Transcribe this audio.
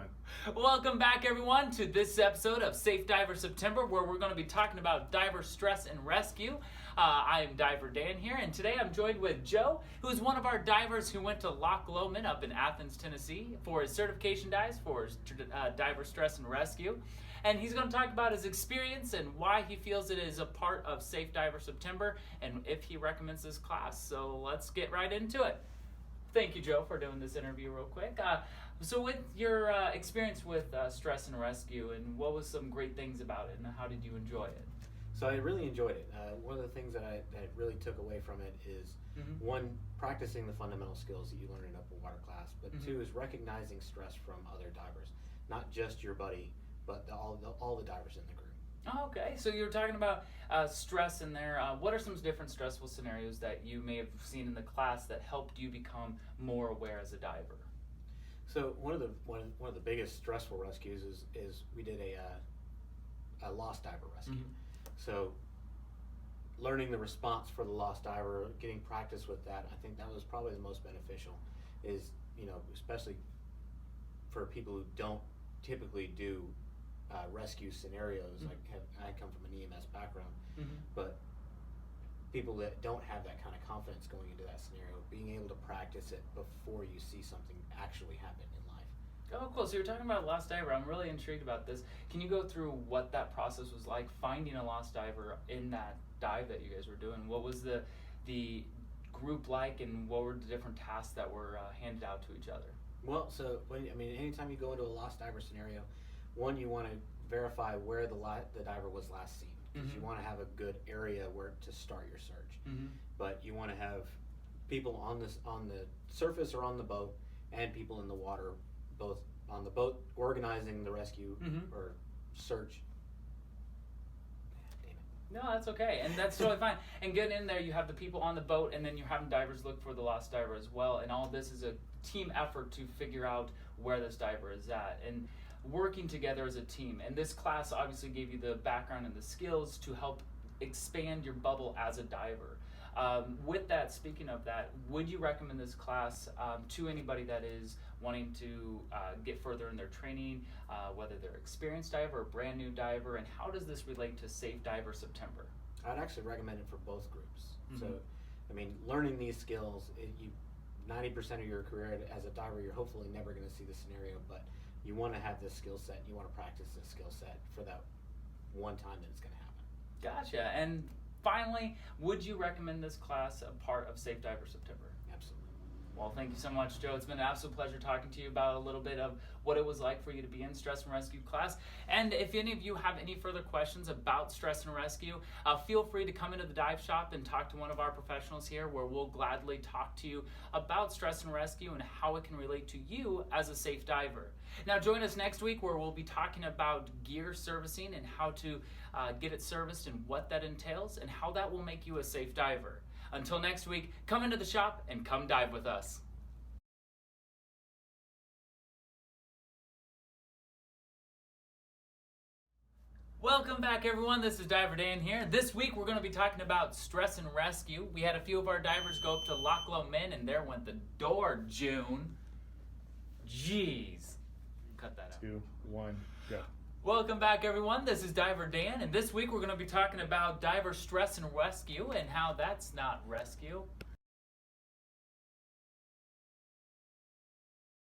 time. Welcome back, everyone, to this episode of Safe Diver September, where we're going to be talking about diver stress and rescue. I am Diver Dan here, and today I'm joined with Joe, who is one of our divers who went to Loch Lomond up in Athens, Tennessee, for his certification dives for his diver stress and rescue. And he's going to talk about his experience and why he feels it is a part of Safe Diver September, and if he recommends this class. So let's get right into it. Thank you, Joe, for doing this interview real quick. So with your experience with stress and rescue, and what was some great things about it, and how did you enjoy it? So I really enjoyed it. One of the things that I really took away from it is, one, practicing the fundamental skills that you learn in open water class, but two is recognizing stress from other divers, not just your buddy, but all the divers in the group. Oh, okay, so you were talking about stress in there. What are some different stressful scenarios that you may have seen in the class that helped you become more aware as a diver? So one of the biggest stressful rescues is we did a lost diver rescue. So learning the response for the lost diver, getting practice with that, I think that was probably the most beneficial. Is, especially for people who don't typically do rescue scenarios. I come from an EMS background, but people that don't have that kind of confidence going into that scenario, being able to practice it before you see something actually happen in life. Oh, cool. So you're talking about lost diver. I'm really intrigued about this. Can you go through what that process was like, finding a lost diver in that dive that you guys were doing? What was the group like, and what were the different tasks that were handed out to each other? Well, so anytime you go into a lost diver scenario, one, you want to verify where the diver was last seen, because you want to have a good area where to start your search. But you want to have people on the surface or on the boat, and people in the water, both on the boat organizing the rescue or search. Damn it. No, that's okay, and that's totally fine. And getting in there, you have the people on the boat, and then you're having divers look for the lost diver as well. And all of this is a team effort to figure out where this diver is at, and working together as a team. And this class obviously gave you the background and the skills to help expand your bubble as a diver. With that, speaking of that, would you recommend this class to anybody that is wanting to get further in their training, whether they're experienced diver or brand new diver, and how does this relate to Safe Diver September? I'd actually recommend it for both groups. So, learning these skills, 90% of your career as a diver, you're hopefully never going to see the scenario, but you want to have this skill set, you want to practice this skill set for that one time that it's going to happen. Gotcha. And finally, would you recommend this class a part of Safe Diver September? Absolutely. Well, thank you so much, Joe. It's been an absolute pleasure talking to you about a little bit of what it was like for you to be in Stress and Rescue class. And if any of you have any further questions about Stress and Rescue, feel free to come into the dive shop and talk to one of our professionals here, where we'll gladly talk to you about Stress and Rescue and how it can relate to you as a safe diver. Now, join us next week, where we'll be talking about gear servicing and how to get it serviced and what that entails and how that will make you a safe diver. Until next week, come into the shop and come dive with us. Welcome back, everyone. This is Diver Dan here. This week we're going to be talking about stress and rescue. We had a few of our divers go up to Loch Lomond, and there went the door, June. Jeez. Cut that out. 2, 1, go. Welcome back, everyone. This is Diver Dan, and this week we're going to be talking about diver stress and rescue and how that's not rescue.